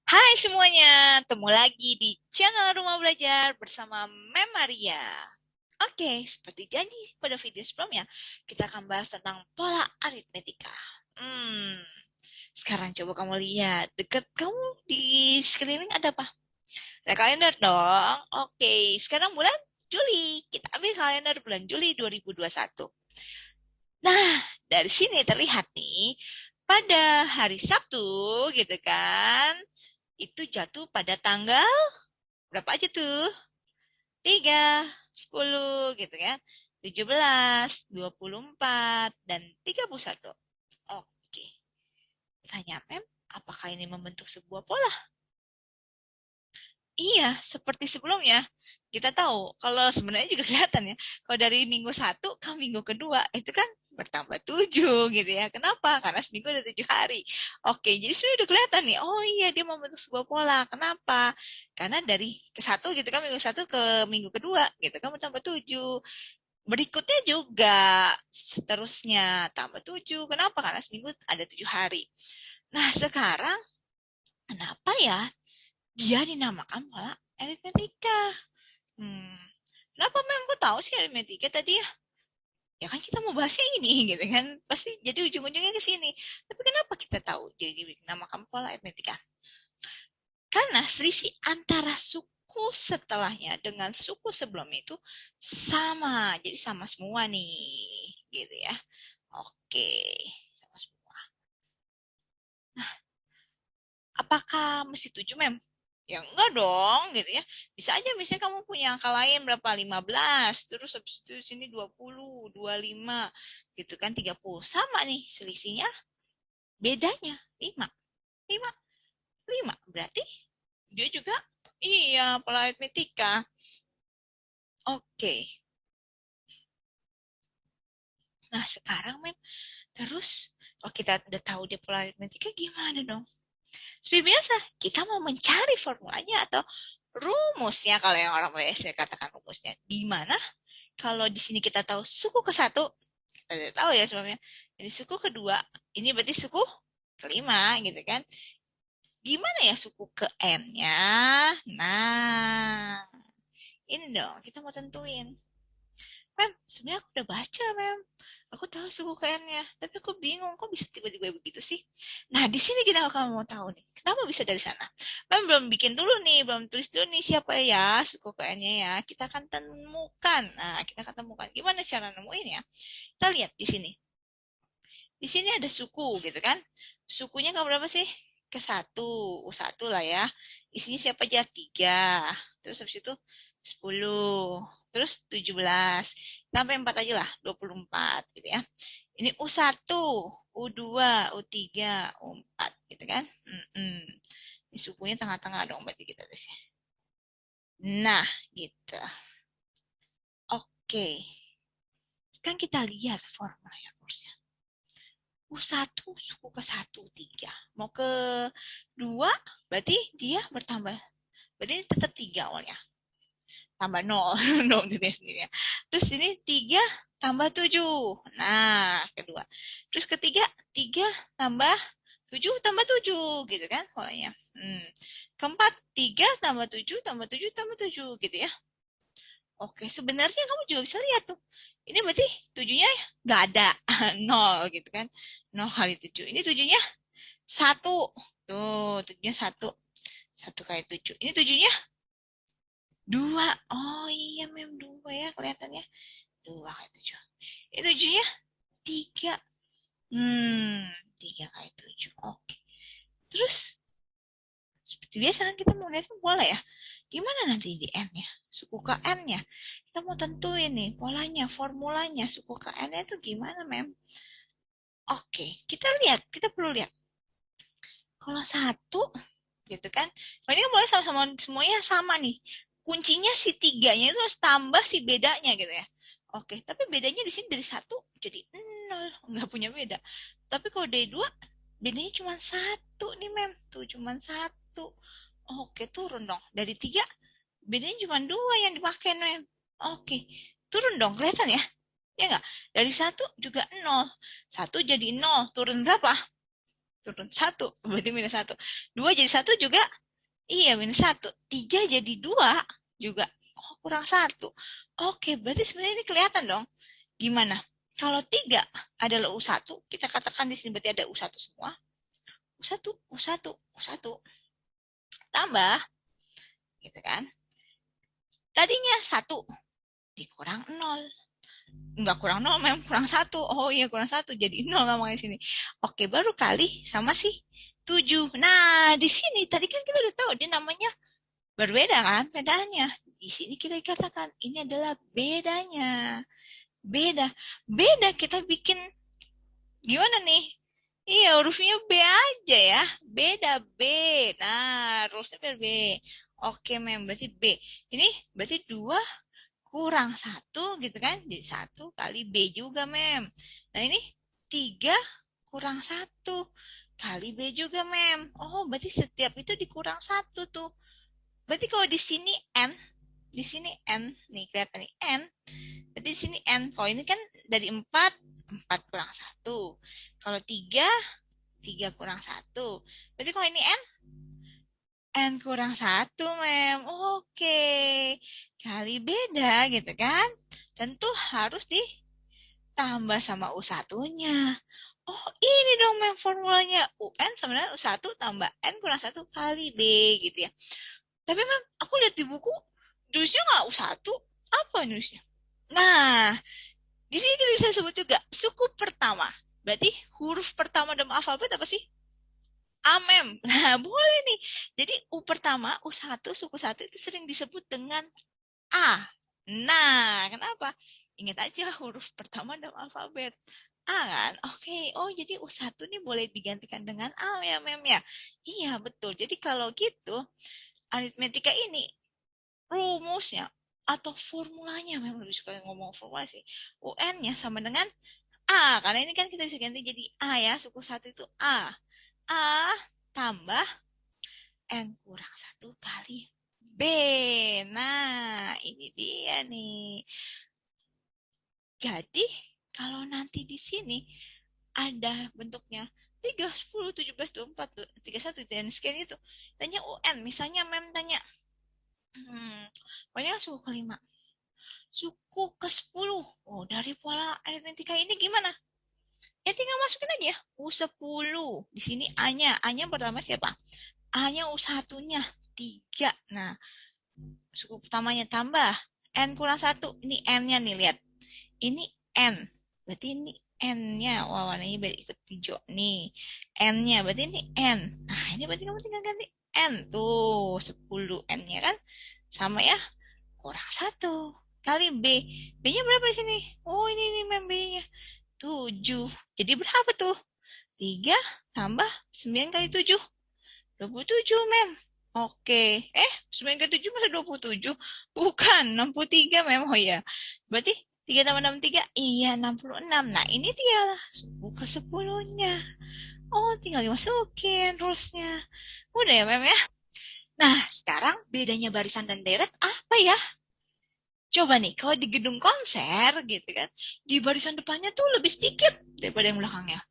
Hai semuanya, ketemu lagi di channel Rumah Belajar bersama Mem Maria. Oke, seperti janji pada video sebelumnya, kita akan bahas tentang pola aritmetika. Hmm, Sekarang coba kamu lihat, dekat kamu di sekeliling ada apa? Ada kalender dong. Oke, sekarang bulan Juli. Kita ambil kalender bulan Juli 2021. Nah, dari sini terlihat nih, pada hari Sabtu gitu kan, itu jatuh pada tanggal berapa aja tuh? 3, 10 gitu kan. 17, 24, dan 31. Oke. Tanya Mem, apakah ini membentuk sebuah pola? Iya, seperti sebelumnya. Kita tahu, kalau sebenarnya juga kelihatan ya, kalau dari minggu satu ke minggu kedua, itu kan bertambah 7 gitu ya. Kenapa? Karena seminggu ada 7 hari. Oke, jadi sebenarnya udah kelihatan nih, oh iya dia membentuk sebuah pola. Kenapa? Karena dari ke satu gitu kan, minggu satu ke minggu kedua gitu kan bertambah 7. Berikutnya juga seterusnya tambah 7. Kenapa? Karena seminggu ada 7 hari. Nah sekarang, kenapa ya dia dinamakan pola aritmetika? Hmm. Kenapa Mem? Kok tahu sih aritmetika tadi ya? Ya kan kita mau bahasnya ini gitu kan. Pasti jadi ujung-ujungnya ke sini. Tapi kenapa kita tahu jadi dinamakan pola aritmetika? Karena selisih antara suku setelahnya dengan suku sebelumnya itu sama. Jadi sama semua nih. Gitu ya. Oke. Sama semua. Nah, apakah mesti 7 Mem? Ya enggak dong gitu ya. Bisa aja misalnya kamu punya angka lain berapa? 15, terus habis itu sini 20, 25 gitu kan 30. Sama nih selisihnya, bedanya 5. 5, 5. Berarti dia juga iya pola aritmetika. Oke. Nah, sekarang Mem, terus kalau kita udah tahu dia pola aritmetika gimana dong? Seperti biasa, kita mau mencari formulanya atau rumusnya kalau yang orang biasa katakan rumusnya. Di mana kalau di sini kita tahu suku ke satu, kita tidak tahu ya sebelumnya. Jadi suku kedua, ini berarti suku kelima gitu kan. Gimana ya suku ke N-nya? Nah, ini dong kita mau tentuin. Mem, sebenarnya aku udah baca, Mem. Aku tahu suku KN-nya, tapi aku bingung kok bisa tiba-tiba begitu sih. Nah, di sini kita akan mau tahu nih, kenapa bisa dari sana. Mem belum bikin dulu nih, belum tulis dulu nih siapa ya suku KN-nya ya. Kita akan temukan. Nah, kita akan temukan gimana cara nemuin ya. Kita lihat di sini. Di sini ada suku gitu kan. Sukunya ke berapa sih? Ke satu, satu lah ya. Isinya siapa aja? Tiga. Terus habis itu 10. Terus 17. Sampai 4 aja lah, 24 gitu ya. Ini U1, U2, U3, U4 gitu kan. Mm-mm. Ini sukunya tengah-tengah dong berarti kita tes. Nah, gitu. Oke. Sekarang kita lihat formulanya kursnya. U1 suku ke satu 3. Mau ke 2 berarti dia bertambah. Berarti tetap 3 awalnya. Tambah 0 dong dirinya sendiri ya. Terus ini 3 tambah 7. Nah, kedua. Terus ketiga 3 tambah 7 tambah 7 gitu kan polanya. Keempat 3 tambah 7 tambah 7 tambah 7 gitu ya. Oke, sebenarnya kamu juga bisa lihat tuh. Ini berarti tujuhnya nggak ada, nol gitu kan. Nol kali tujuh. Ini tujuhnya satu. Tuh, tujuhnya satu. Satu kali tujuh. Ini tujuhnya dua. Oh iya, mem dua ya kelihatannya. Dua kali tujuh. Ini tujuhnya tiga. Tiga kali tujuh. Oke. Terus, seperti biasa kan kita mau lihat pola ya. Gimana nanti di N-nya? Suku ke N-nya. Kita mau tentuin nih polanya, formulanya. Suku ke N-nya itu gimana, Mem? Oke, kita lihat. Kita perlu lihat. Kalau satu, gitu kan. Kalau ini kan boleh sama-sama semuanya sama nih. Kuncinya si tiganya itu harus tambah si bedanya gitu ya. Oke, tapi bedanya di sini dari satu jadi nol, nggak punya beda. Tapi kalau dari dua, bedanya cuma satu nih mem, tuh cuma satu. Oke, turun dong. Dari tiga, bedanya cuma dua yang dipakai mem. Oke, turun dong, kelihatan ya? Ya nggak? Dari satu juga nol. Satu jadi nol, turun berapa? turun satu, berarti minus satu. Dua jadi satu juga, iya minus satu. Tiga jadi dua juga, oh kurang satu. Oke, berarti sebenarnya ini kelihatan dong. Gimana? Kalau tiga adalah U1, kita katakan di sini berarti ada U1 semua. U1, U1, U1. Tambah, gitu kan. Tadinya satu, dikurang nol. Enggak kurang nol, memang kurang satu. Oh iya kurang satu, jadi nol ngomongnya sini. Oke, baru kali sama sih 7. Nah, di sini tadi kan kita udah tahu dia namanya berbeda kan, bedanya. Di sini kita katakan ini adalah bedanya. Beda. Beda kita bikin gimana nih? Iya, hurufnya B aja ya. Beda B. Nah, rulesnya biar B. Oke, mem. Berarti B. Ini berarti 2 kurang satu gitu kan. Jadi satu kali B juga, mem. Nah, ini 3 kurang satu kali B juga, mem. Oh, berarti setiap itu dikurang satu tuh. Berarti kalau di sini N, di sini N, nih kelihatan nih N. Berarti di sini N. Kalau ini kan dari 4, 4 kurang satu. Kalau 3, 3 kurang satu. Berarti kalau ini N, N kurang satu, mem. Oke. Kali beda gitu kan. Tentu harus ditambah sama U1-nya. Oh, ini dong mem formulanya. UN sama dengan U1 tambah N kurang satu kali B gitu ya. Tapi mem, aku lihat di buku, nulisnya nggak U1. Apa nulisnya? Nah, di sini kita bisa sebut juga suku pertama. Berarti huruf pertama dalam alfabet apa sih? Amem. Nah, boleh nih. Jadi U pertama, U1, suku satu itu sering disebut dengan A. Nah, kenapa? Ingat aja huruf pertama dalam alfabet. A kan? Oke. Oh, jadi U1 nih boleh digantikan dengan A ya, Mem ya? Iya, betul. Jadi kalau gitu, aritmetika ini rumusnya atau formulanya, memang lebih suka ngomong formula sih. UN-nya sama dengan A. Karena ini kan kita bisa ganti jadi A ya. Suku satu itu A. A tambah N kurang satu kali B. Nah, ini dia nih. Jadi, kalau nanti di sini ada bentuknya 3, 10, 17, 24, 31, dan sekian itu. Tanya UN, misalnya mem tanya, pokoknya suku kelima. Suku ke-10. Oh, dari pola aritmetika ini gimana? Ya tinggal masukin aja. U10. Di sini A-nya. A-nya pertama siapa? A-nya U1-nya. 3. Nah, suku pertamanya tambah. N kurang satu. Ini N-nya nih, lihat. Ini N. Berarti ini N-nya. Wah, warnanya biar ikut hijau. Nih. N-nya. Berarti ini N. Nah, ini berarti kamu tinggal ganti N. Tuh, 10 N-nya kan. Sama ya. Kurang satu. Kali B. B-nya berapa di sini? Oh, ini mem B-nya. 7. Jadi berapa tuh? 3 tambah 9 kali 7. 27, mem. Oke. 9 kali 7 masa 27? Bukan, 63, mem. Oh iya. Berarti 3 tambah 63? Iya, 66. Nah, ini dia lah. Buka 10-nya. Oh, tinggal dimasukin rulesnya. Udah ya, mem ya? Nah, sekarang bedanya barisan dan deret apa ya? Coba nih, kalau di gedung konser gitu kan, di barisan depannya tuh lebih sedikit daripada yang belakangnya.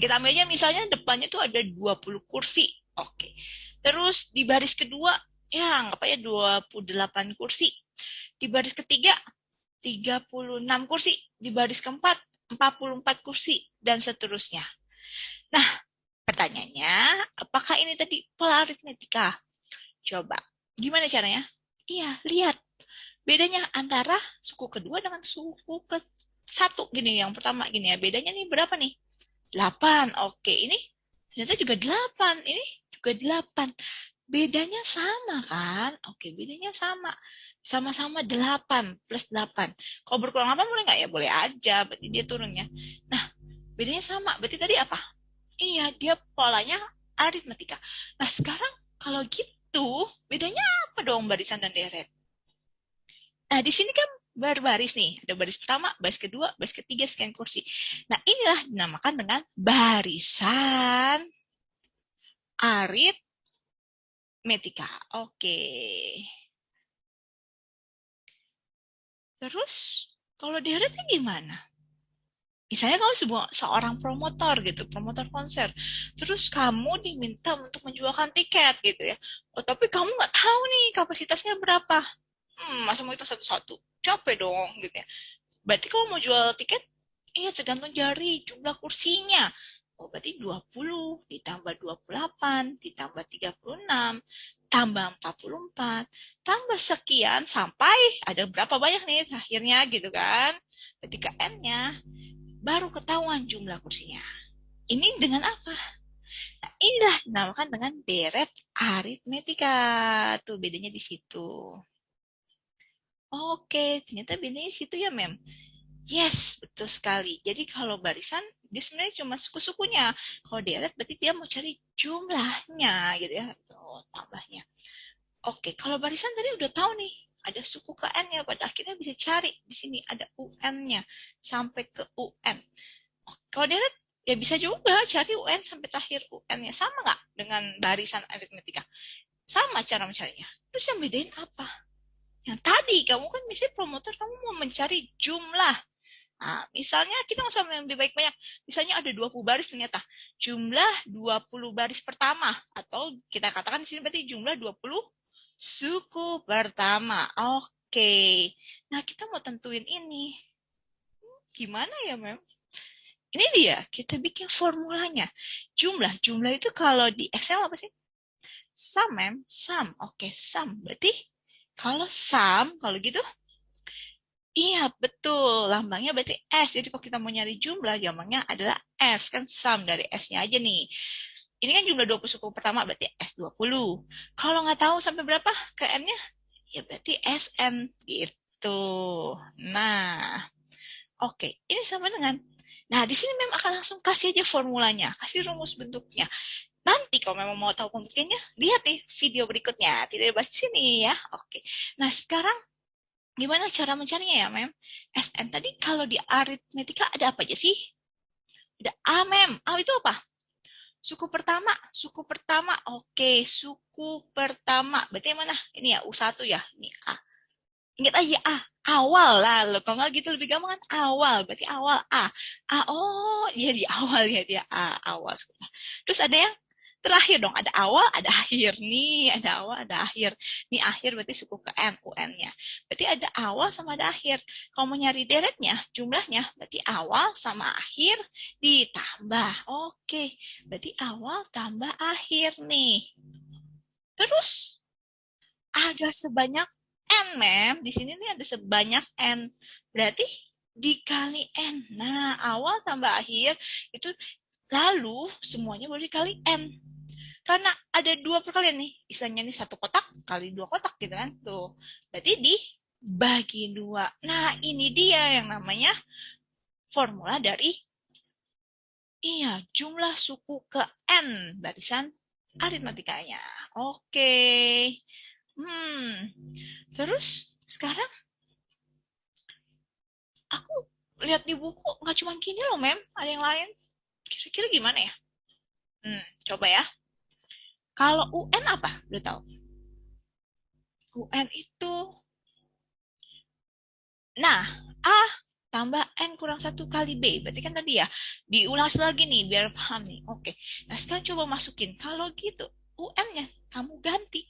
Kita ambil aja misalnya depannya tuh ada 20 kursi. Oke. Terus di baris kedua, ya anggap aja 28 kursi. Di baris ketiga, 36 kursi. Di baris keempat, 44 kursi. Dan seterusnya. Nah, pertanyaannya, apakah ini tadi pola aritmetika? Coba, gimana caranya? Iya, lihat bedanya antara suku kedua dengan suku ke satu gini yang pertama gini ya bedanya nih berapa nih 8 oke ini ternyata juga 8 ini juga 8 bedanya sama kan oke bedanya sama sama-sama 8 plus 8 kalau berkurang 8 boleh nggak ya boleh aja berarti dia turunnya nah bedanya sama berarti tadi apa iya dia polanya aritmetika nah sekarang kalau gitu bedanya apa dong barisan dan deret. Nah, di sini kan berbaris nih. Ada baris pertama, baris kedua, baris ketiga, sekian kursi. Nah, inilah dinamakan dengan barisan aritmetika. Oke. Terus, kalau deretnya gimana? Misalnya kamu seorang promotor gitu, promotor konser. Terus kamu diminta untuk menjualkan tiket gitu ya. Oh, tapi kamu nggak tahu nih kapasitasnya berapa. Masa mau itu satu-satu? Capek dong gitu ya. Berarti kalau mau jual tiket, iya tergantung dari jumlah kursinya. Oh, berarti 20 ditambah 28 ditambah 36 tambah 44 tambah sekian sampai ada berapa banyak nih akhirnya gitu kan. Ketika N-nya baru ketahuan jumlah kursinya. Ini dengan apa? Nah, inilah dinamakan dengan deret aritmetika. Tuh bedanya di situ. Oke, ternyata bedanya di situ ya, Mem. Yes, betul sekali. Jadi kalau barisan, dia sebenarnya cuma suku-sukunya. Kalau deret berarti dia mau cari jumlahnya gitu ya. Tuh, tambahnya. Oke, kalau barisan tadi udah tahu nih. Ada suku ke N-nya. Pada akhirnya bisa cari. Di sini ada UN-nya. Sampai ke UN. Kalau deret, ya bisa juga cari UN sampai terakhir UN-nya. Sama nggak dengan barisan aritmetika? Sama cara mencarinya. Terus yang bedain apa? Yang tadi, kamu kan misalnya promotor, kamu mau mencari jumlah. Nah, misalnya kita nggak usah lebih baik banyak. Misalnya ada 20 baris ternyata. Jumlah 20 baris pertama. Atau kita katakan di sini berarti jumlah 20 suku pertama. Oke. Nah, kita mau tentuin ini. Gimana ya, Mem? Ini dia, kita bikin formulanya. Jumlah itu kalau di Excel apa sih? Sum, Mem. Sum. Oke, sum. Berarti kalau sum, kalau gitu, iya, betul. Lambangnya berarti S. Jadi kalau kita mau nyari jumlah, lambangnya adalah S. Kan sum dari S-nya aja nih. Ini kan jumlah 20 suku pertama, berarti S20. Kalau nggak tahu sampai berapa ke N-nya, ya berarti SN gitu. Nah, oke. Ini sama dengan. Nah, di sini memang akan langsung kasih aja formulanya. Kasih rumus bentuknya. Nanti kalau memang mau tahu pembuktiannya, lihat nih video berikutnya. Tidak dibahas di sini ya. Oke. Nah, sekarang gimana cara mencarinya ya, Mem? SN tadi kalau di aritmetika ada apa aja sih? Ada A, Mem. A itu apa? Suku pertama. Suku pertama. Oke, suku pertama. Berarti yang mana? Ini ya, U1 ya. Ini A. Ingat aja A. Awal lah. Kalau nggak gitu lebih gampang kan awal. Berarti awal A. A, oh, dia di awal ya dia A. Awal. Terus ada yang terakhir dong, ada awal, ada akhir nih, ada awal, ada akhir. Nih akhir berarti suku ke N, UN-nya. Berarti ada awal sama ada akhir. Kalau mau nyari deretnya, jumlahnya, berarti awal sama akhir ditambah. Oke, berarti awal tambah akhir nih. Terus ada sebanyak N, Mem. Di sini nih ada sebanyak N. Berarti dikali N. Nah, awal tambah akhir itu lalu semuanya boleh dikali N. Karena ada dua perkalian nih, istilahnya nih satu kotak kali dua kotak gitu kan, tuh. Berarti dibagi dua. Nah, ini dia yang namanya formula dari, iya, jumlah suku ke N, barisan aritmetikanya. Oke. Hmm, terus sekarang aku lihat di buku nggak cuma gini loh, Mem. Ada yang lain. Kira-kira gimana ya? Coba ya. Kalau UN apa? Udah tahu? UN itu, nah, A tambah N kurang satu kali B. Berarti kan tadi ya, diulas lagi nih, biar paham nih. Oke, nah sekarang coba masukin. Kalau gitu, UN-nya kamu ganti.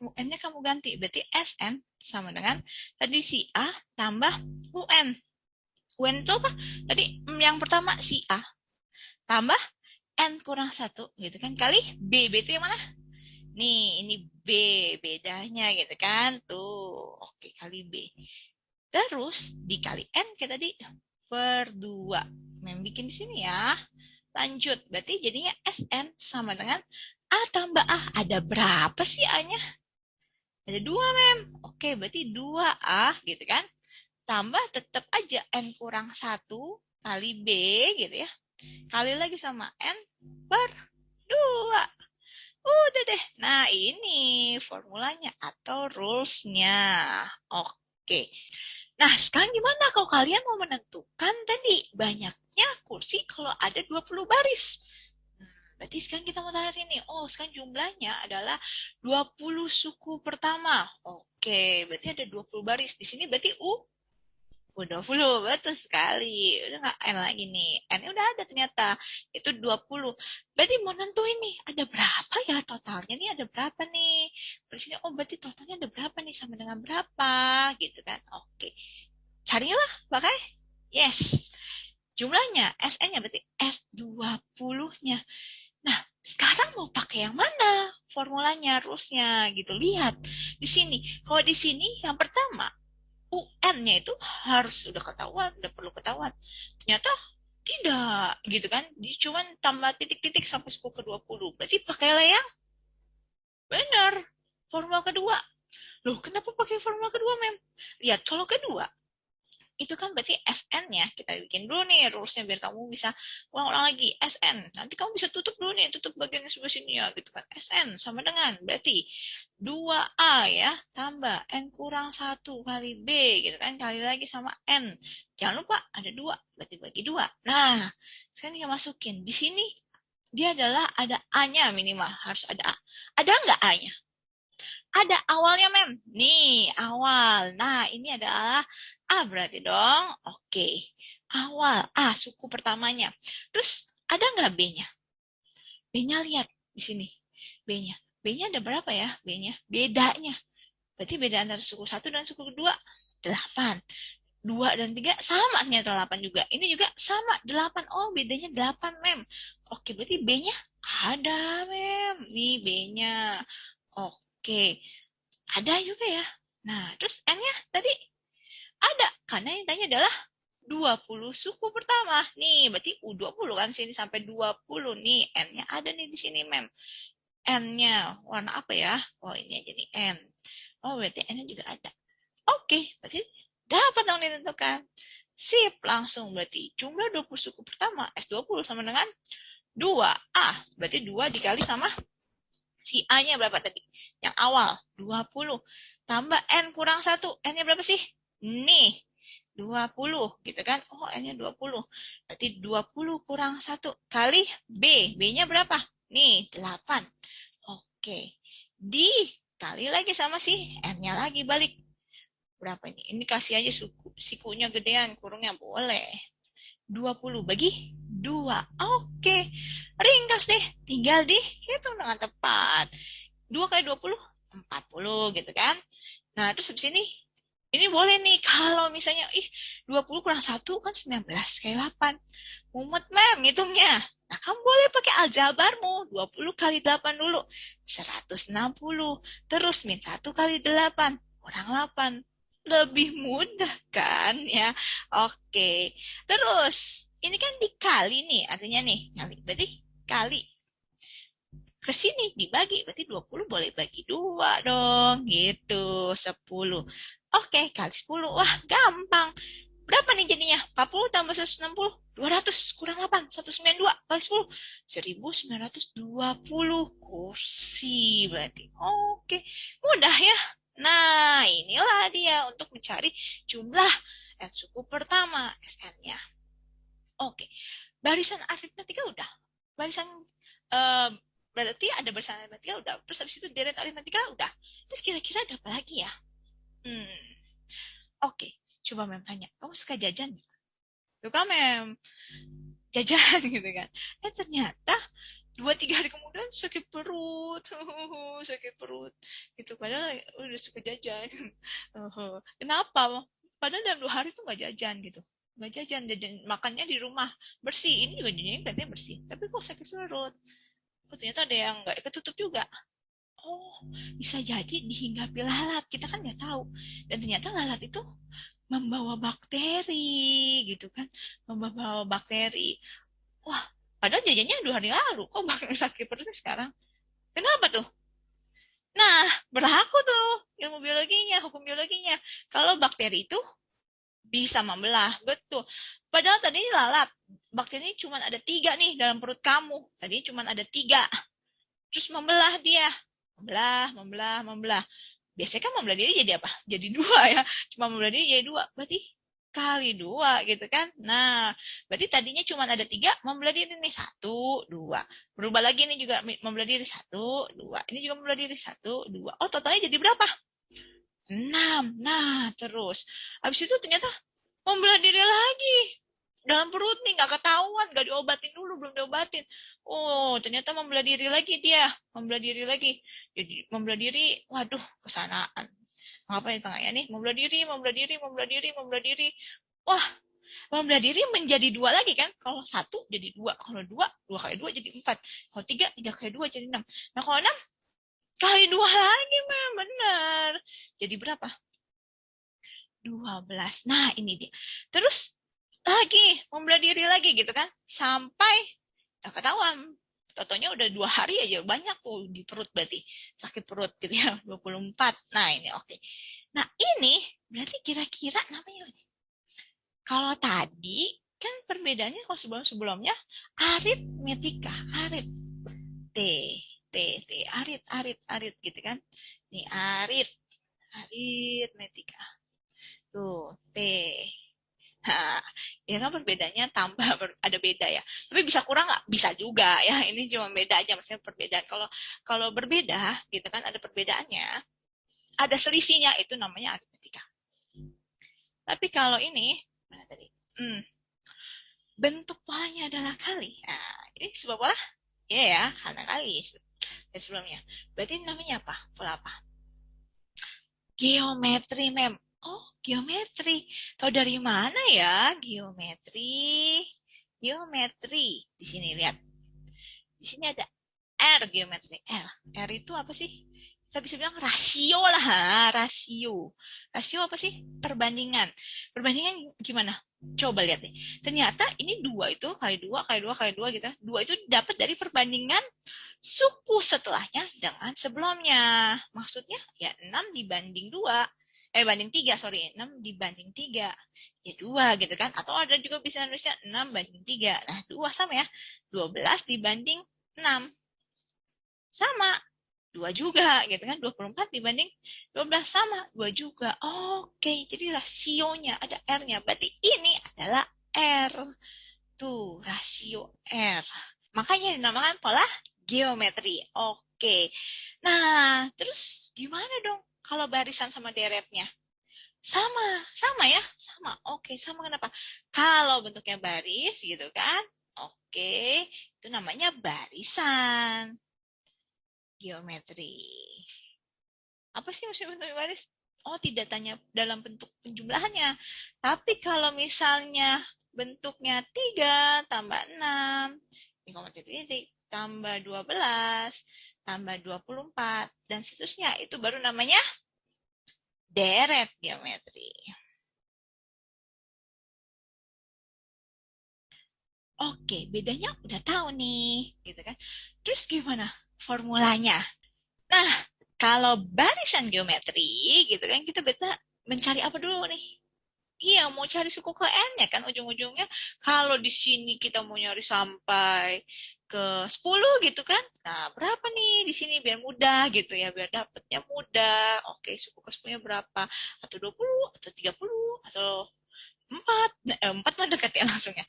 UN-nya kamu ganti. Berarti SN sama dengan tadi si A tambah UN. UN itu apa? Tadi yang pertama si A tambah N kurang satu gitu kan. Kali B. B itu yang mana? Nih, ini B bedanya gitu kan. Tuh, oke kali B. Terus dikali N kayak tadi per 2. Mem bikin di sini ya. Lanjut, berarti jadinya SN sama dengan A tambah A. Ada berapa sih A-nya? Ada 2, Mem. Oke, berarti 2A gitu kan. Tambah tetap aja N kurang satu kali B gitu ya. Kali lagi sama N per 2. Udah deh. Nah, ini formulanya atau rules-nya. Oke. Nah, sekarang gimana kalau kalian mau menentukan tadi banyaknya kursi kalau ada 20 baris? Berarti sekarang kita mau tarik ini. Oh, sekarang jumlahnya adalah 20 suku pertama. Oke, berarti ada 20 baris. Di sini berarti Udah 20, betul sekali. Udah nggak N lagi nih. N-nya udah ada ternyata. Itu 20. Berarti mau nentuin nih, ada berapa ya totalnya nih? Ada berapa nih? Di sini, oh berarti totalnya ada berapa nih? Sama dengan berapa? Gitu kan. Oke. Carilah, pakai. Yes. Jumlahnya, SN-nya berarti S20-nya. Nah, sekarang mau pakai yang mana? Formulanya, rules-nya gitu. Lihat di sini. Kalau di sini yang pertama UN-nya itu harus sudah ketahuan, udah perlu ketahuan. Ternyata tidak, gitu kan. Dia cuma tambah titik-titik sampai suku ke-20. Berarti pakailah yang benar. Formula kedua. Loh, kenapa pakai formula kedua, Mem? Lihat, kalau kedua, itu kan berarti SN-nya kita bikin dulu nih rules-nya biar kamu bisa ulang-ulang lagi SN. Nanti kamu bisa tutup dulu nih, tutup bagian sebelah sini ya gitu kan. SN sama dengan berarti 2A ya tambah N kurang 1 kali B gitu kan. Kali lagi sama N. Jangan lupa ada 2, berarti bagi 2. Nah, sekarang kita masukin. Di sini dia adalah ada A-nya minimal, harus ada A. Ada nggak A-nya? Ada awalnya, Mem. Nih, awal. Nah, ini adalah A berarti dong. Oke. Awal. A, suku pertamanya. Terus, ada nggak B-nya? B-nya lihat di sini. B-nya. B-nya ada berapa ya? B-nya. Bedanya. Berarti beda antara suku satu dan suku kedua. 8. 2 dan 3 sama ternyata 8 juga. Ini juga sama 8. Oh, bedanya 8, Mem. Oke, berarti B-nya ada, Mem. Nih B-nya. Oke. Ada juga ya. Nah, terus N-nya tadi ada. Karena yang tanya adalah 20 suku pertama. Nih, berarti U20 kan sini sampai 20 nih. N-nya ada nih di sini, Mem. N-nya warna apa ya? Oh, ini aja nih N. Oh, berarti N-nya juga ada. Oke, berarti dapat dong ditentukan. Sip, langsung berarti jumlah 20 suku pertama S20 sama dengan 2A. Berarti 2 dikali sama si A-nya berapa tadi? Yang awal, 20. Tambah N kurang 1. N-nya berapa sih? Nih, 20 gitu kan. Oh, N-nya 20. Berarti 20 kurang 1 kali B. B-nya berapa? Nih, 8. Oke. Dikali lagi sama si N-nya lagi balik. Berapa ini? Ini kasih aja sikunya gedean, kurungnya boleh. 20 bagi 2. Oke. Ringkas deh. Tinggal dihitung dengan tepat. 2 kali 20, 40 gitu kan. Nah, terus habis ini boleh nih kalau misalnya, 20 kurang 1 kan 19 kali 8. Mumet, Mem, hitungnya. Nah, kamu boleh pakai aljabarmu. 20 kali 8 dulu. 160. Terus min 1 kali 8. Kurang 8. Lebih mudah kan ya. Oke. Terus, ini kan dikali nih. Artinya nih, kali. Berarti kali ke sini dibagi berarti 20 boleh bagi 2 dong gitu 10. Oke, kali 10. Wah, gampang. Berapa nih jadinya? 40 tambah 160, 200 kurang 8, 192 kali 10, 1920 kursi berarti. Oke, mudah ya. Nah, inilah dia untuk mencari jumlah suku pertama SN-nya. Oke, barisan aritmetika udah. Barisan eh, berarti ada barisan aritmetika udah. Terus habis itu deret aritmetika udah. Terus kira-kira ada apa lagi ya? Hmm, oke. Coba Mem tanya, kamu suka jajan? Suka Mem jajan gitu kan? Ternyata 2-3 hari kemudian sakit perut, sakit perut. Gitu padahal udah suka jajan. Kenapa? Padahal dalam 2 hari tuh nggak jajan gitu. Nggak jajan, jajan makannya di rumah bersih. Ini juga jajannya katanya bersih. Tapi kok sakit perut? Oh, ternyata ada yang nggak ketutup juga. Oh, bisa jadi dihinggapi lalat. Kita kan nggak tahu. Dan ternyata lalat itu membawa bakteri, gitu kan. Membawa bakteri. Wah, padahal jajannya 2 hari lalu. Kok bakal sakit perutnya sekarang? Kenapa tuh? Nah, berlaku tuh ilmu biologinya, hukum biologinya. Kalau bakteri itu bisa membelah, betul. Padahal tadi lalat, bakteri cuma ada 3 nih dalam perut kamu. Tadi cuma ada 3. Terus membelah dia. Membelah, membelah, membelah. Biasanya kan membelah diri jadi apa? Jadi 2 ya. Cuma membelah diri jadi 2. Berarti kali 2 gitu kan. Nah, berarti tadinya cuma ada 3, membelah diri nih. 1, 2. Berubah lagi nih juga membelah diri. 1, 2. Ini juga membelah diri. 1, 2. Oh, totalnya jadi berapa? 6. Nah, terus. Habis itu ternyata Membelah diri lagi. Dalam perut nih, nggak ketahuan, nggak diobatin dulu, belum diobatin. Oh, ternyata membelah diri lagi dia. Membelah diri lagi. Jadi membelah diri, waduh, kesanaan. Ngapain di tengahnya nih? Membelah diri, membelah diri, membelah diri, membelah diri. Wah, membelah diri menjadi dua lagi kan? Kalau satu jadi dua. Kalau dua, dua kali dua jadi empat. Kalau tiga, tiga kali dua jadi enam. Nah, kalau enam, kali dua lagi, mah benar. Jadi berapa? 12. Nah, ini dia. Terus lagi, membelah diri lagi gitu kan. Sampai gak ketahuan. Totonya udah 2 hari aja. Banyak tuh di perut berarti. Sakit perut gitu ya. 24. Nah, ini oke. Nah, ini berarti kira-kira namanya apa nih? Kalau tadi kan perbedaannya kalau sebelum-sebelumnya aritmetika. Arit. T. T. T. Arit. Arit. Arit gitu kan. Nih, arit. Aritmetika. Tuh, T. Nah, ya kan perbedaannya tambah ada beda ya. Tapi bisa kurang nggak? Bisa juga ya. Ini cuma beda aja maksudnya perbedaan. Kalau kalau berbeda gitu kan ada perbedaannya, ada selisihnya itu namanya aritmetika. Tapi kalau ini mana tadi? Hmm, bentuk polanya adalah kali. Nah, ini sebuah pola? Iya ya, karena kali dan sebelumnya. Berarti namanya apa? Pola apa? Geometri, Mem. Oh, geometri. Tahu dari mana ya geometri? Geometri. Di sini lihat. Di sini ada R geometri. R. R itu apa sih? Kita bisa bilang rasio lah, rasio. Rasio apa sih? Perbandingan. Perbandingan gimana? Coba lihat nih. Ternyata ini dua itu kali dua kali dua kali dua gitu. Dua itu dapat dari perbandingan suku setelahnya dengan sebelumnya. Maksudnya ya 6 dibanding 2. Banding 3, sorry. 6 dibanding 3. Ya 2 gitu kan. Atau ada juga bisa nulisnya 6 banding 3. Nah 2 sama ya. 12 dibanding 6. Sama. 2 juga gitu kan. 24 dibanding 12 sama. 2 juga. Oke, jadi rasionya ada R-nya. Berarti ini adalah R. Tuh, rasio R. Makanya dinamakan pola geometri. Oke. Nah, terus gimana dong kalau barisan sama deretnya? Sama, sama ya? Sama. Oke, sama kenapa? Kalau bentuknya baris gitu kan? Oke, itu namanya barisan geometri. Apa sih maksud bentuk baris? Oh, tidak tanya dalam bentuk penjumlahannya. Tapi kalau misalnya bentuknya 3 tambah 6, ini koma titik, tambah 12, tambah 24, dan seterusnya. Itu baru namanya deret geometri. Oke, bedanya udah tahu nih, gitu kan. Terus gimana formulanya? Nah, kalau barisan geometri, gitu kan, kita beta mencari apa dulu nih? Iya, mau cari suku ke N-nya kan ujung-ujungnya. Kalau di sini kita mau nyari sampai ke 10 gitu kan. Nah, berapa nih di sini biar mudah gitu ya, biar dapetnya mudah. Oke, suku ke 10-nya berapa? Atau 20, atau 30, atau 4. Nah, 4 mah dekat ya langsungnya.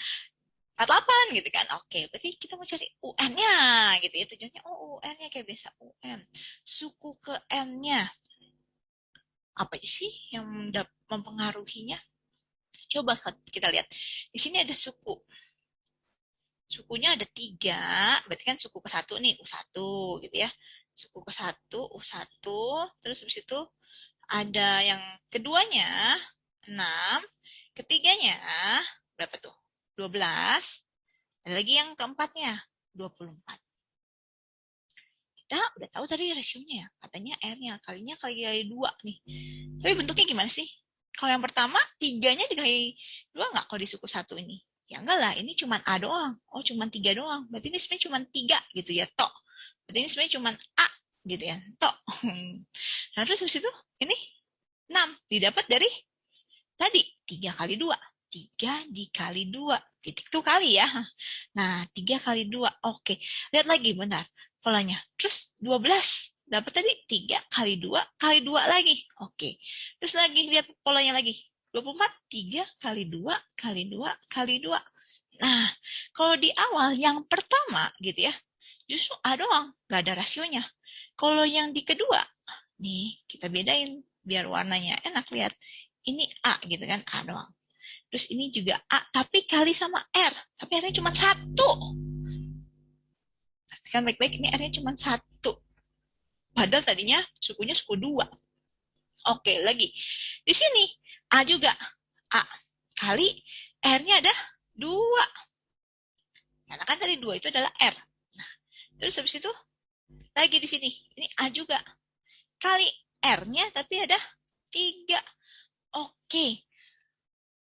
48 gitu kan. Oke, berarti kita mau cari UN-nya gitu ya. Tujuannya, oh UN-nya kayak biasa UN. Suku ke N-nya. Apa sih yang mempengaruhinya? Coba kita lihat. Di sini ada suku. Sukunya ada 3. Berarti kan suku ke satu nih, U1 gitu ya. Suku ke satu, U1. Terus habis itu ada yang keduanya, 6. Ketiganya, berapa tuh? 12. Ada lagi yang keempatnya, 24. Kita udah tahu tadi rasionya ya. Katanya R-nya, kalinya kali 2 nih. Tapi bentuknya gimana sih? Kalau yang pertama, 3-nya dikali 2 nggak kalau di suku 1 ini? Ya enggak lah, ini cuma A doang. Oh, cuma 3 doang. Berarti ini sebenarnya cuma 3 gitu ya, tok. Berarti ini sebenarnya cuma A gitu ya, tok. Nah, terus habis itu, ini 6. Didapat dari tadi, 3 kali 2. 3 dikali 2. Titik tuh kali ya. Nah, 3 kali 2. Oke. Lihat lagi, bentar. Polanya. Terus 12. Dapat tadi 3 kali 2 kali 2 lagi. Oke. Terus lagi, lihat polanya lagi. 24. 3 kali 2 kali 2 kali 2. Nah, kalau di awal yang pertama gitu ya, justru A doang. Nggak ada rasionya. Kalau yang di kedua, nih kita bedain biar warnanya enak lihat. Ini A gitu kan, A doang. Terus ini juga A, tapi kali sama R. Tapi R-nya cuma satu. Perhatikan baik-baik, ini R-nya cuma satu. Padahal tadinya sukunya suku dua. Oke, lagi. Di sini, A juga. A kali R-nya ada dua. Karena kan tadi dua itu adalah R. Nah, terus habis itu, lagi di sini. Ini A juga. Kali R-nya tapi ada tiga. Oke.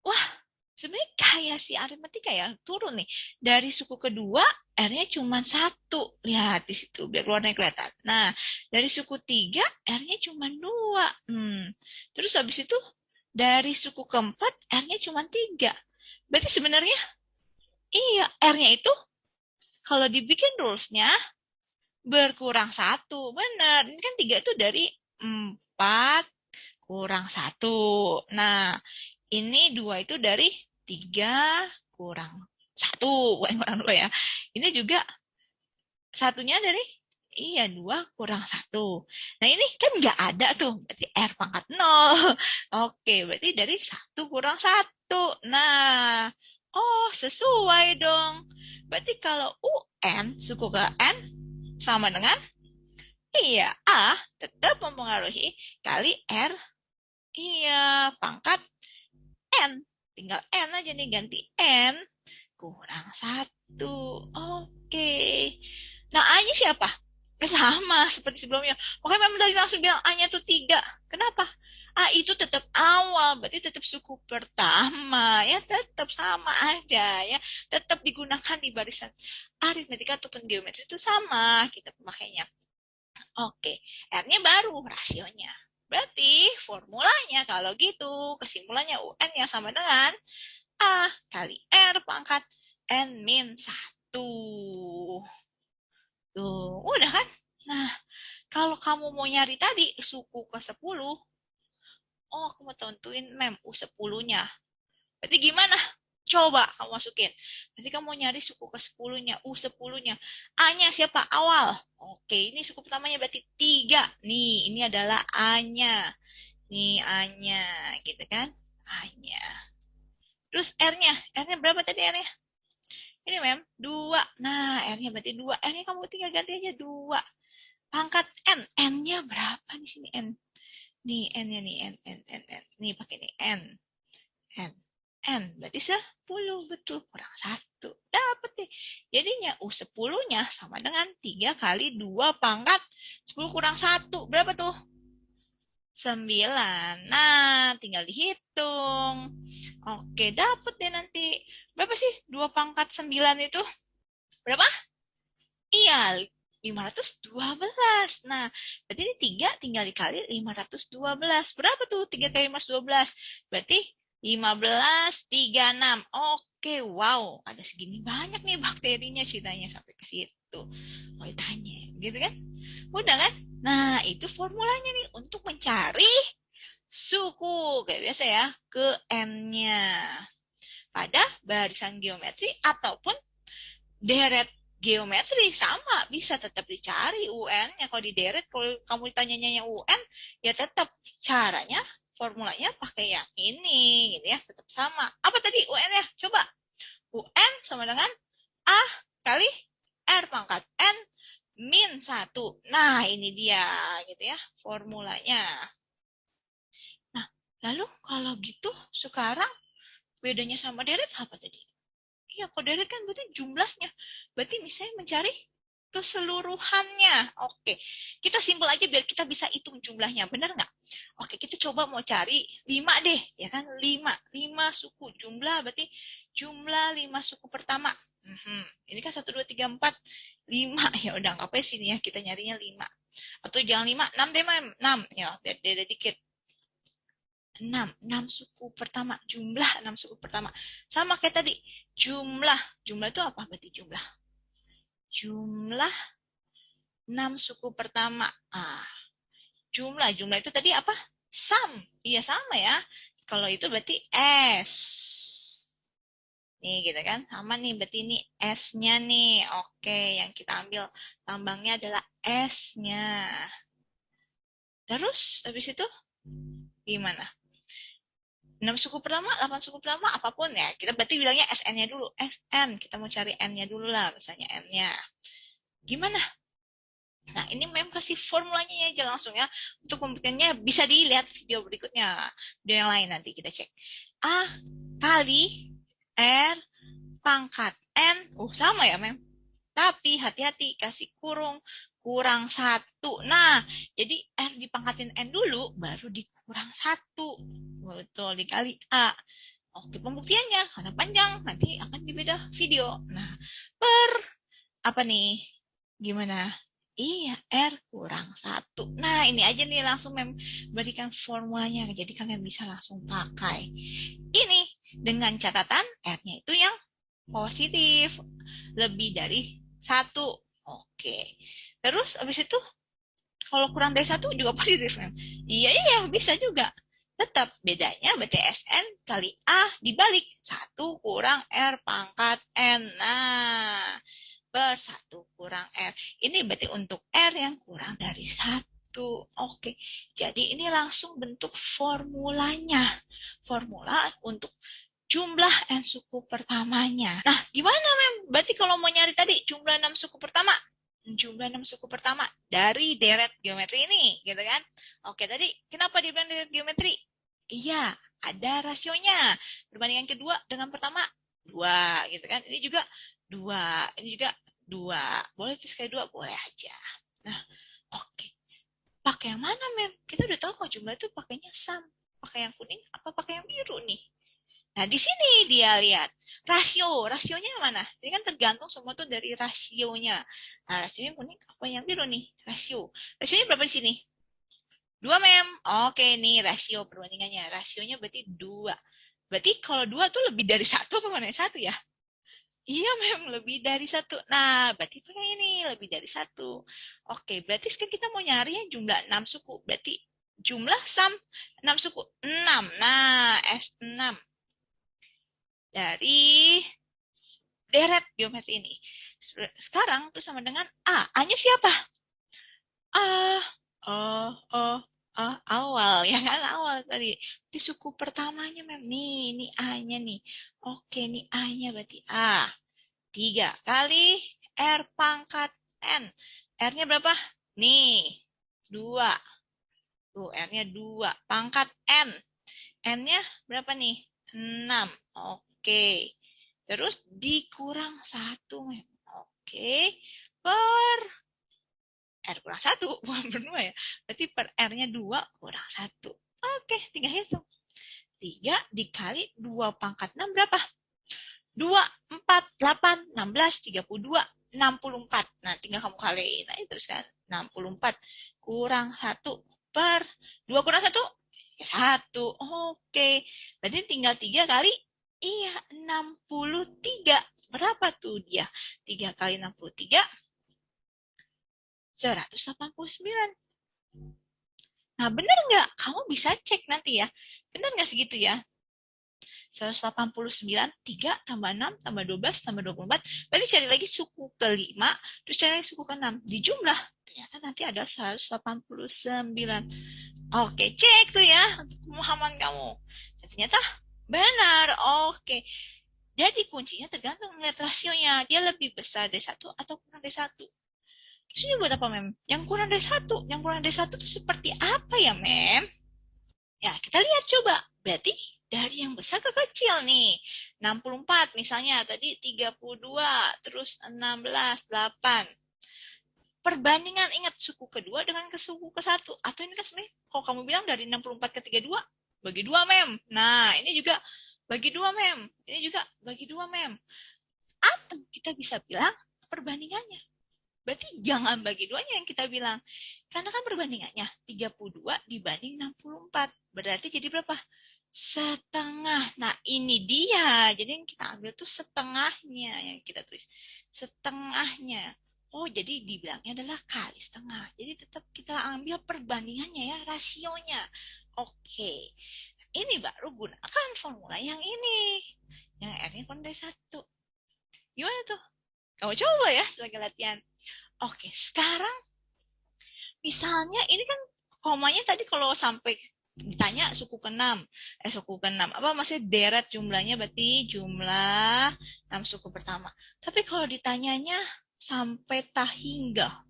Wah, sebenarnya kayak si aritmatika ya, turun nih. Dari suku kedua, R-nya cuma satu. Lihat di situ, biar warnanya kelihatan. Nah, dari suku tiga, R-nya cuma dua. Terus habis itu, dari suku keempat, R-nya cuma tiga. Berarti sebenarnya, iya, R-nya itu, kalau dibikin rules-nya, berkurang satu. Benar, ini kan tiga itu dari empat kurang satu. Nah, ini dua itu dari tiga kurang satu, bukan kurang dua ya. Ini juga satunya dari, iya, dua kurang satu. Nah ini kan nggak ada tuh, berarti R pangkat nol. Oke, berarti dari satu kurang satu. Nah, oh sesuai dong. Berarti kalau UN, suku ke N, sama dengan, iya, A tetap mempengaruhi kali R, iya, pangkat N. Tinggal N aja nih, ganti N. Kurang satu. Oke. Nah, A-nya siapa? Sama seperti sebelumnya. Makanya memang dari langsung bilang A-nya tuh tiga. Kenapa? A itu tetap awal, berarti tetap suku pertama. Ya, tetap sama aja. Ya, tetap digunakan di barisan aritmetika ataupun geometri itu sama kita pemakainya. Oke, R-nya baru rasionya. Berarti formulanya kalau gitu, kesimpulannya UN yang sama dengan A kali R pangkat N min 1. Tuh, udah kan? Nah, kalau kamu mau nyari tadi suku ke 10, oh aku mau tentuin mem U10-nya. Berarti gimana? Coba kamu masukin. Nanti kamu mau nyari suku ke 10-nya, U10-nya. A-nya siapa? Awal. Oke, ini suku pertamanya berarti 3. Nih, ini adalah A-nya. Nih A-nya, gitu kan? A-nya. Terus R-nya. R-nya berapa tadi R-nya? Ini mem, 2. Nah, R-nya berarti 2. R-nya kamu tinggal ganti aja 2. Pangkat N. N-nya berapa di sini N? Nih N-nya nih, N. Nih pakai nih N. N. N. Berarti 10. Betul, kurang 1. Dapat nih. Jadinya U10-nya sama dengan 3 kali 2 pangkat 10 kurang 1. Berapa tuh? 9. Nah, tinggal dihitung. Oke, dapat deh nanti. Berapa sih 2 pangkat 9 itu? Berapa? Iya, 512. Nah, berarti ini 3 tinggal dikali 512. Berapa tuh 3 kali 512? Berarti 15, 36. Oke, wow. Ada segini banyak nih bakterinya ceritanya sampai ke situ. Mau ditanya, gitu kan? Udah kan? Nah, itu formulanya nih untuk mencari suku. Kayak biasa ya, ke N-nya. Pada barisan geometri ataupun deret geometri sama bisa tetap dicari UN-nya. Kalau di deret, kalau kamu ditanyanya yang UN, ya tetap caranya formulanya pakai yang ini gitu ya, tetap sama. Apa tadi UN-nya? Coba. UN sama dengan A kali R pangkat N min 1. Nah, ini dia gitu ya formulanya. Nah, lalu kalau gitu sekarang bedanya sama deret apa tadi? Iya, kalau deret kan berarti jumlahnya. Berarti misalnya mencari keseluruhannya. Oke, kita simpel aja biar kita bisa hitung jumlahnya. Benar nggak? Oke, kita coba mau cari 5 deh. Ya kan, 5. 5 suku. Jumlah berarti jumlah 5 suku pertama. Ini kan 1, 2, 3, 4. 5. Ya udah, nggak apa-apa sini ya. Kita nyarinya 5. Atau jangan 5, 6 deh, Mam. 6. Ya, biar beda dikit. 6 suku pertama, jumlah 6 suku pertama. Sama kayak tadi, jumlah itu apa berarti jumlah? Jumlah 6 suku pertama. Jumlah itu tadi apa? Sum. Iya sama ya. Kalau itu berarti S. Nih gitu kan, sama nih berarti ini S-nya nih. Oke, yang kita ambil tambangnya adalah S-nya. Terus habis itu gimana? 6 suku pertama, 8 suku pertama, apapun ya. Kita berarti bilangnya SN-nya dulu. SN, kita mau cari N-nya dulu lah, misalnya N-nya. Gimana? Nah, ini memang kasih formulanya aja langsung ya. Untuk pembuktiannya bisa dilihat video berikutnya. Video yang lain nanti kita cek. A kali R pangkat N. Sama ya, Mem. Tapi hati-hati, kasih kurang 1. Nah, jadi R dipangkatin N dulu, baru dikurang 1. Betul, dikali A. Oke, pembuktiannya, karena panjang, nanti akan di beda video. Nah, per apa nih? Gimana? Iya, R kurang 1. Nah, ini aja nih langsung memberikan formulanya. Jadi kalian bisa langsung pakai. Ini dengan catatan R-nya itu yang positif. Lebih dari 1. Oke. Terus habis itu kalau kurang dari 1 juga positif, Mem. Iya, iya, bisa juga. Tetap bedanya berarti SN kali A dibalik 1 kurang R pangkat N. Nah, per 1 kurang R. Ini berarti untuk R yang kurang dari 1. Oke, jadi ini langsung bentuk formulanya. Formula untuk jumlah N suku pertamanya. Nah, gimana, Mem? Berarti kalau mau nyari tadi jumlah 6 suku pertama, jumlah 6 suku pertama dari deret geometri ini, gitu kan? Oke, tadi kenapa dibilang deret geometri? Iya, ada rasionya. Perbandingan kedua dengan pertama, 2, gitu kan? Ini juga 2, ini juga 2. Boleh terus kayak 2, boleh aja. Nah, oke. Pakai yang mana, Mem? Kita udah tahu kalau jumlah itu pakainya sum. Pakai yang kuning apa pakai yang biru nih? Nah, di sini dia lihat rasionya mana? Ini kan tergantung semua tuh dari rasionya. Nah, rasionya kuning apa yang biru nih? Rasionya berapa di sini? 2, Mem. Oke, nih rasio perbandingannya. Rasionya berarti 2. Berarti kalau 2 tuh lebih dari 1 apa mana 1 ya? Iya, Mem, lebih dari 1. Nah, berarti pakai ini, lebih dari 1. Oke, berarti sekarang kita mau nyari yang jumlah 6 suku. Berarti jumlah sum 6 suku. 6. Nah, S6. Dari deret geometri ini. Sekarang itu sama dengan A. A-nya siapa? A. Oh, oh, oh, awal. Ya kan, awal tadi. Di suku pertamanya, Mem. Nih, ini A-nya nih. Oke, nih A-nya berarti A. 3 kali R pangkat N. R-nya berapa? Nih, 2. Tuh, R-nya 2. Pangkat N. N-nya berapa nih? 6. Oke. Terus dikurang 1. Oke. Per R kurang 1. Bukan per 2 ya. Berarti per R-nya 2 kurang 1. Oke, tinggal hitung. 3 dikali 2 pangkat 6 berapa? 2, 4, 8, 16, 32, 64. Nah, tinggal kamu kaliin aja terus kan. 64 kurang 1 per 2 kurang 1. Ya 1. Oke. Berarti tinggal 3 kali. Iya, 63. Berapa tuh dia? 3 kali 63. 189. Nah, benar nggak? Kamu bisa cek nanti ya. Benar nggak segitu ya? 189, 3 tambah 6, tambah 12, tambah 24. Berarti cari lagi suku kelima, terus cari lagi suku ke-6. Dijumlah, ternyata nanti ada 189. Oke, cek tuh ya untuk pemahaman kamu. Dan ternyata benar. Oke. Jadi kuncinya tergantung melihat rasionya. Dia lebih besar dari 1 atau kurang dari 1. Terus ini buat apa, Mem? Yang kurang dari 1. Yang kurang dari 1 itu seperti apa ya, Mem? Ya, kita lihat coba. Berarti dari yang besar ke kecil nih. 64 misalnya, tadi 32, terus 16, 8. Perbandingan ingat suku kedua dengan ke suku ke satu. Atau ini kan sebenarnya kalau kamu bilang dari 64 ke 32, bagi 2, Mem. Nah, ini juga bagi 2, Mem. Ini juga bagi 2, Mem. Atau kita bisa bilang perbandingannya. Berarti jangan bagi duanya yang kita bilang. Karena kan perbandingannya 32 dibanding 64. Berarti jadi berapa? Setengah. Nah, ini dia. Jadi yang kita ambil tuh setengahnya yang kita tulis. Setengahnya. Oh, jadi dibilangnya adalah kali setengah. Jadi tetap kita ambil perbandingannya ya, rasionya. Oke. Ini baru gunakan formula yang ini. Yang R-nya kurang dari 1. Gimana tuh? Kamu coba ya sebagai latihan. Oke, sekarang misalnya ini kan komanya tadi kalau sampai ditanya suku keenam, suku keenam apa maksudnya deret jumlahnya berarti jumlah 6 suku pertama. Tapi kalau ditanyanya sampai tak hingga,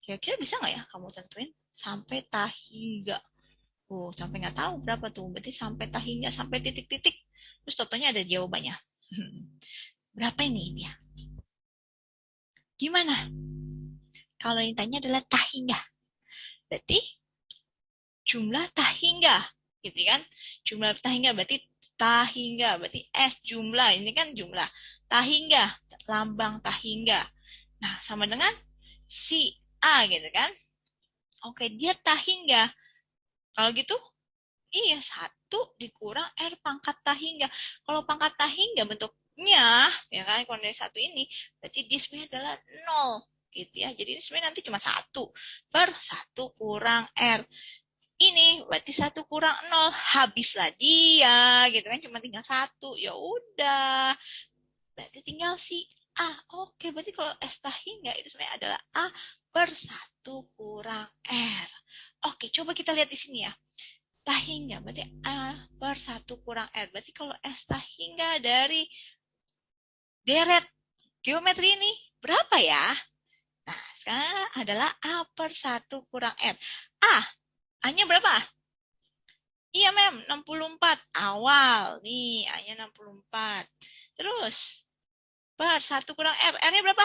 kira-kira bisa nggak ya kamu tentuin sampai tak hingga? Oh, sampai nggak tahu berapa tuh, berarti sampai tak hingga sampai titik-titik, terus totalnya ada jawabannya. Berapa ini dia? Gimana? Kalau yang tanya adalah tak hingga, berarti jumlah tak hingga, gitu kan? Jumlah tak hingga berarti tak hingga, berarti S jumlah, ini kan jumlah. Tak hingga, lambang tak hingga. Nah, sama dengan si A gitu kan? Oke, dia tak hingga. Kalau gitu, iya, satu dikurang R pangkat tak hingga. Kalau pangkat tak hingga bentuknya, ya kan, kalau dari satu ini, berarti dia sebenarnya adalah nol. Gitu ya. Jadi ini sebenarnya nanti cuma satu per satu kurang R. Ini berarti satu kurang nol, habislah dia gitu kan, cuma tinggal satu, ya udah berarti tinggal si A. Oke, berarti kalau S hingga itu sebenarnya adalah A per satu kurang R. Oke, coba kita lihat di sini ya, hingga berarti A per satu kurang R, berarti kalau S hingga dari deret geometri ini berapa ya? Nah, sekarang adalah A per satu kurang R. A-nya berapa? Iya, Mem, 64 awal. Nih, A-nya 64. Terus, per 1 kurang R. R-nya berapa?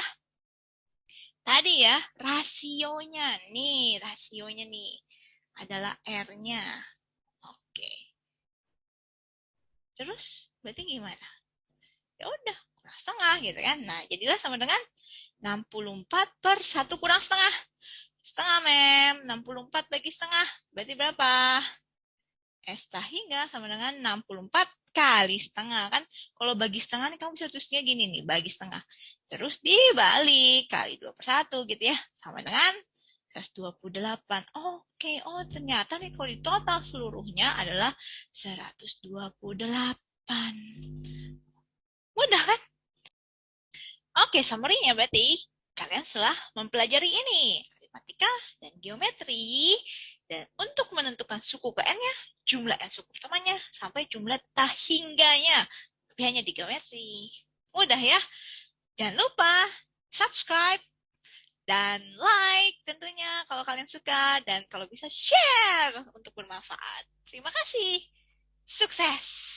Tadi ya, rasionya. Nih, rasionya nih. Adalah R-nya. Oke. Terus, berarti gimana? Ya udah, kurang setengah gitu kan. Nah, jadilah sama dengan 64 per 1 kurang setengah. Setengah, Mem. 64 bagi setengah. Berarti berapa? S hingga sama dengan 64 kali setengah kan. Kalau bagi setengah nih kamu bisa tulisnya gini nih, bagi setengah. Terus dibalik kali 2 per 1 gitu ya. Sama dengan 128. Oke, oh ternyata nih kalau di total seluruhnya adalah 128. Mudah kan? Oke, summary-nya berarti kalian setelah mempelajari ini, matematika dan geometri, dan untuk menentukan suku ke N-nya, jumlah N suku pertamanya, sampai jumlah tak hingganya. Tapi hanya di geometri. Mudah ya? Jangan lupa subscribe dan like tentunya kalau kalian suka, dan kalau bisa share untuk bermanfaat. Terima kasih. Sukses!